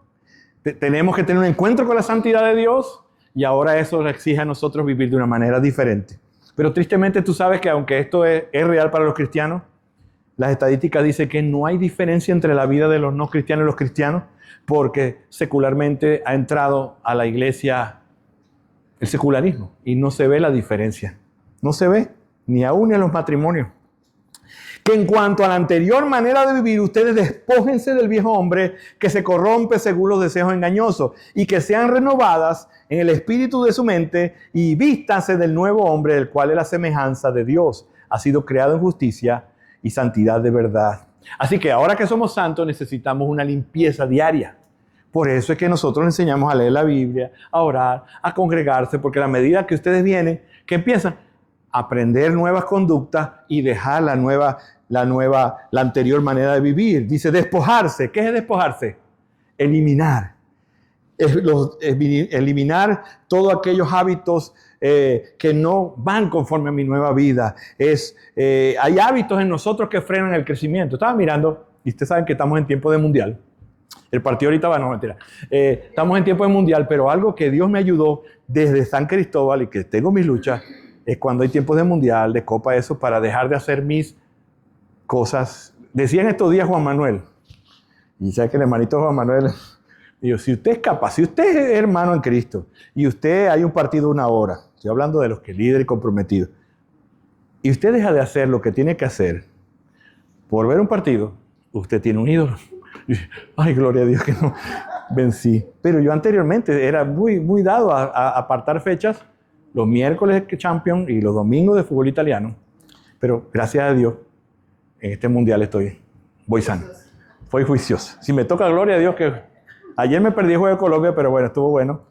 Tenemos que tener un encuentro con la santidad de Dios. Y ahora eso nos exige a nosotros vivir de una manera diferente. Pero tristemente tú sabes que aunque esto es real para los cristianos, las estadísticas dicen que no hay diferencia entre la vida de los no cristianos y los cristianos, porque secularmente ha entrado a la iglesia el secularismo y no se ve la diferencia. No se ve, ni aún en los matrimonios. Que en cuanto a la anterior manera de vivir, ustedes despójense del viejo hombre que se corrompe según los deseos engañosos y que sean renovadas en el espíritu de su mente y vístanse del nuevo hombre, el cual es la semejanza de Dios. Ha sido creado en justicia y santidad de verdad. Así que ahora que somos santos necesitamos una limpieza diaria. Por eso es que nosotros les enseñamos a leer la Biblia, a orar, a congregarse, porque a la medida que ustedes vienen, que empiezan a aprender nuevas conductas y dejar la anterior manera de vivir. Dice despojarse. ¿Qué es despojarse? Eliminar. Eliminar todos aquellos hábitos que no van conforme a mi nueva vida. Hay hábitos en nosotros que frenan el crecimiento. Estaba mirando, y ustedes saben que estamos en tiempo de mundial. El partido ahorita va, no, mentira. Estamos en tiempo de mundial, pero algo que Dios me ayudó desde San Cristóbal y que tengo mis luchas, es cuando hay tiempos de mundial, de copa, eso, para dejar de hacer mis cosas. Decía en estos días Juan Manuel, y sabe que el hermanito Juan Manuel, digo, si usted es capaz, si usted es hermano en Cristo, y usted hay un partido 1 hora, estoy hablando de los que líder y comprometido, y usted deja de hacer lo que tiene que hacer por ver un partido, usted tiene un ídolo. Ay, gloria a Dios que no vencí. Pero yo anteriormente era muy dado a apartar fechas, los miércoles de Champions y los domingos de fútbol italiano. Pero gracias a Dios, en este mundial voy sano. Fui juicioso. Si me toca, gloria a Dios, que ayer me perdí el juego de Colombia, pero bueno, estuvo bueno.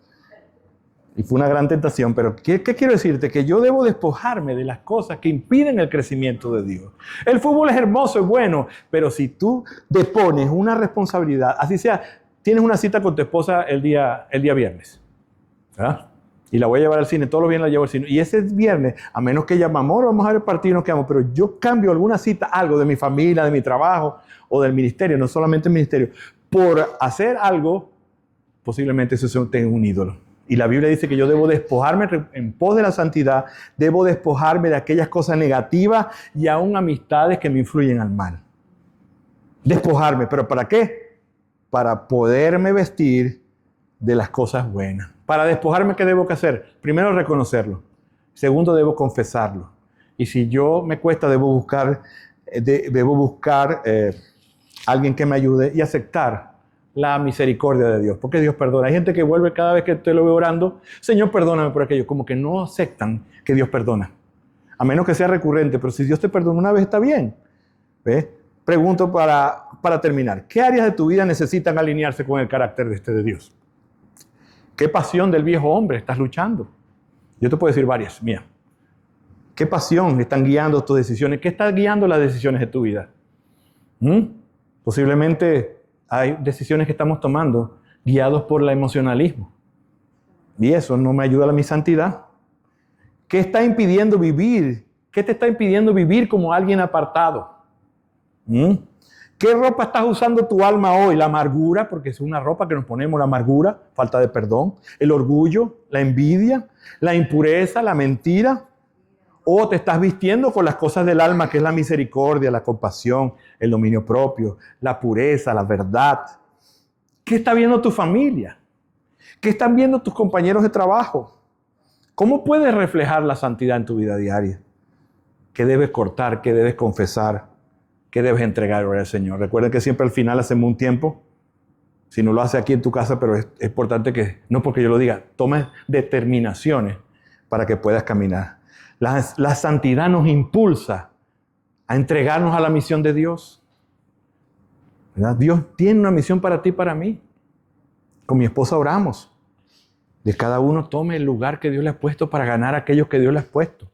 Y fue una gran tentación, pero ¿qué quiero decirte? Que yo debo despojarme de las cosas que impiden el crecimiento de Dios. El fútbol es hermoso, es bueno, pero si tú depones una responsabilidad, así sea, tienes una cita con tu esposa el día viernes, ¿verdad? Y la voy a llevar al cine, todos los viernes la llevo al cine. Y ese viernes, a menos que ella, amor, vamos a ver el partido y nos quedamos, pero yo cambio alguna cita, algo de mi familia, de mi trabajo o del ministerio, no solamente el ministerio, por hacer algo, posiblemente eso tenga un ídolo. Y la Biblia dice que yo debo despojarme en pos de la santidad, debo despojarme de aquellas cosas negativas y aún amistades que me influyen al mal. Despojarme, ¿pero para qué? Para poderme vestir de las cosas buenas. Para despojarme, ¿qué debo que hacer? Primero, reconocerlo. Segundo, debo confesarlo. Y si yo me cuesta, debo buscar alguien que me ayude y aceptar la misericordia de Dios, porque Dios perdona. Hay gente que vuelve cada vez que te lo veo orando, Señor, perdóname por aquello, como que no aceptan que Dios perdona, a menos que sea recurrente, pero si Dios te perdona una vez está bien. ¿Ves? Pregunto para terminar, ¿qué áreas de tu vida necesitan alinearse con el carácter de Dios? ¿Qué pasión del viejo hombre estás luchando? Yo te puedo decir varias, mira. ¿Qué pasión están guiando tus decisiones? ¿Qué está guiando las decisiones de tu vida? Posiblemente hay decisiones que estamos tomando guiados por el emocionalismo. Y eso no me ayuda a mi santidad. ¿Qué está impidiendo vivir? ¿Qué te está impidiendo vivir como alguien apartado? ¿Qué ropa estás usando tu alma hoy? La amargura, porque es una ropa que nos ponemos, la amargura, falta de perdón, el orgullo, la envidia, la impureza, la mentira. O te estás vistiendo con las cosas del alma, que es la misericordia, la compasión, el dominio propio, la pureza, la verdad. ¿Qué está viendo tu familia? ¿Qué están viendo tus compañeros de trabajo? ¿Cómo puedes reflejar la santidad en tu vida diaria? ¿Qué debes cortar? ¿Qué debes confesar? ¿Qué debes entregar al Señor? Recuerda que siempre al final hacemos un tiempo. Si no lo haces aquí en tu casa, pero es importante que, no porque yo lo diga, tomes determinaciones para que puedas caminar. La santidad nos impulsa a entregarnos a la misión de Dios. ¿Verdad? Dios tiene una misión para ti y para mí. Con mi esposa oramos. De cada uno tome el lugar que Dios le ha puesto para ganar a aquellos que Dios le ha puesto.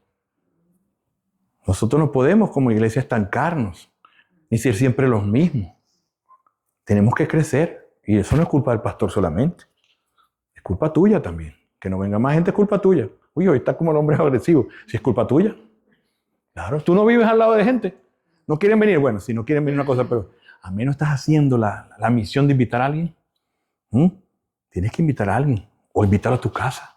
Nosotros no podemos como iglesia estancarnos, ni ser siempre los mismos. Tenemos que crecer. Y eso no es culpa del pastor solamente. Es culpa tuya también. Que no venga más gente es culpa tuya. Uy, hoy está como el hombre agresivo. Si es culpa tuya. Claro, tú no vives al lado de gente. No quieren venir. Bueno, si no quieren venir una cosa, pero a menos estás haciendo la misión de invitar a alguien. Tienes que invitar a alguien. O invitarlo a tu casa.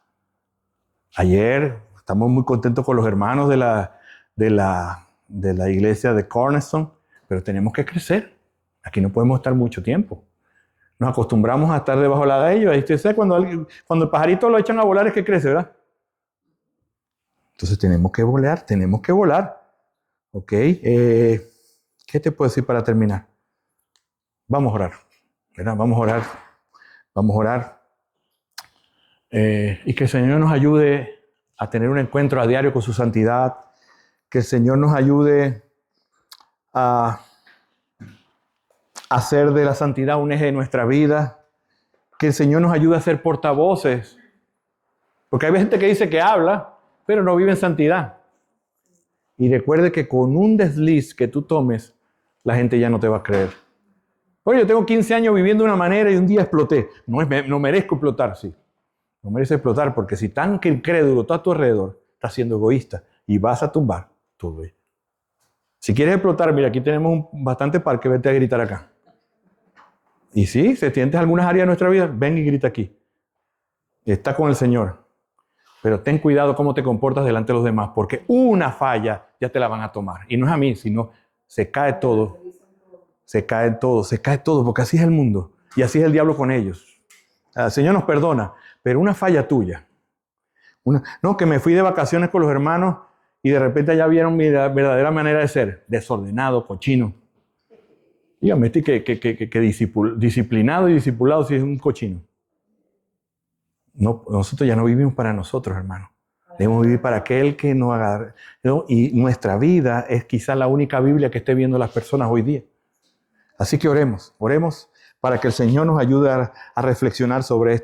Ayer estamos muy contentos con los hermanos de la iglesia de Cornerstone, pero tenemos que crecer. Aquí no podemos estar mucho tiempo. Nos acostumbramos a estar debajo de ellos. Y usted sabe, cuando el pajarito lo echan a volar es que crece, ¿verdad? Entonces tenemos que volar. ¿Ok? ¿Qué te puedo decir para terminar? Vamos a orar, ¿verdad? Vamos a orar. Y que el Señor nos ayude a tener un encuentro a diario con su santidad. Que el Señor nos ayude a hacer de la santidad un eje de nuestra vida. Que el Señor nos ayude a ser portavoces. Porque hay gente que dice que habla, pero no vive en santidad. Y recuerde que con un desliz que tú tomes, la gente ya no te va a creer. Oye, yo tengo 15 años viviendo de una manera y un día exploté. No merezco explotar, sí. No mereces explotar porque si tan incrédulo está a tu alrededor, estás siendo egoísta y vas a tumbar todo. Si quieres explotar, mira, aquí tenemos bastante parque, vete a gritar acá. Y sí, si sientes algunas áreas de nuestra vida, ven y grita aquí. Está con el Señor. Pero ten cuidado cómo te comportas delante de los demás, porque una falla ya te la van a tomar. Y no es a mí, sino se cae todo. Se cae todo, porque así es el mundo. Y así es el diablo con ellos. El Señor nos perdona, pero una falla tuya. No, que me fui de vacaciones con los hermanos y de repente ya vieron mi verdadera manera de ser. Desordenado, cochino. Dígame, que disciplinado y discipulado si es un cochino. No, nosotros ya no vivimos para nosotros, hermano. Debemos vivir para aquel que nos haga. ¿No? Y nuestra vida es quizá la única Biblia que esté viendo las personas hoy día. Así que oremos para que el Señor nos ayude a reflexionar sobre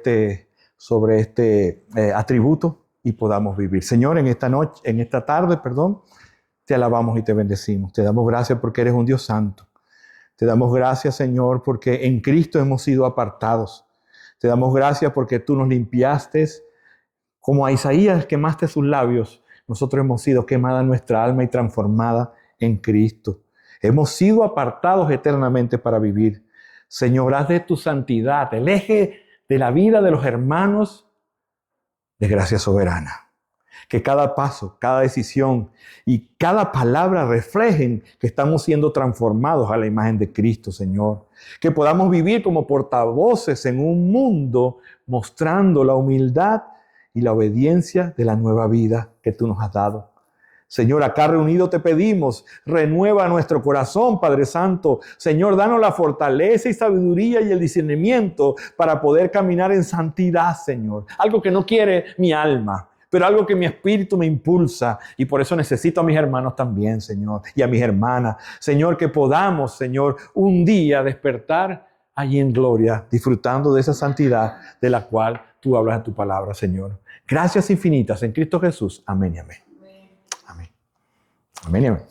sobre este atributo y podamos vivir. Señor, en esta tarde, te alabamos y te bendecimos. Te damos gracias porque eres un Dios santo. Te damos gracias, Señor, porque en Cristo hemos sido apartados. Te damos gracias porque tú nos limpiaste. Como a Isaías quemaste sus labios, nosotros hemos sido quemada nuestra alma y transformada en Cristo. Hemos sido apartados eternamente para vivir. Señor, haz de tu santidad el eje de la vida de los hermanos de gracia soberana. Que cada paso, cada decisión y cada palabra reflejen que estamos siendo transformados a la imagen de Cristo, Señor. Que podamos vivir como portavoces en un mundo mostrando la humildad y la obediencia de la nueva vida que tú nos has dado. Señor, acá reunido te pedimos, renueva nuestro corazón, Padre Santo. Señor, danos la fortaleza y sabiduría y el discernimiento para poder caminar en santidad, Señor. Algo que no quiere mi alma, pero algo que mi espíritu me impulsa. Y por eso necesito a mis hermanos también, Señor, y a mis hermanas. Señor, que podamos, Señor, un día despertar allí en gloria, disfrutando de esa santidad de la cual tú hablas en tu palabra, Señor. Gracias infinitas en Cristo Jesús. Amén y amén. Amén y amén.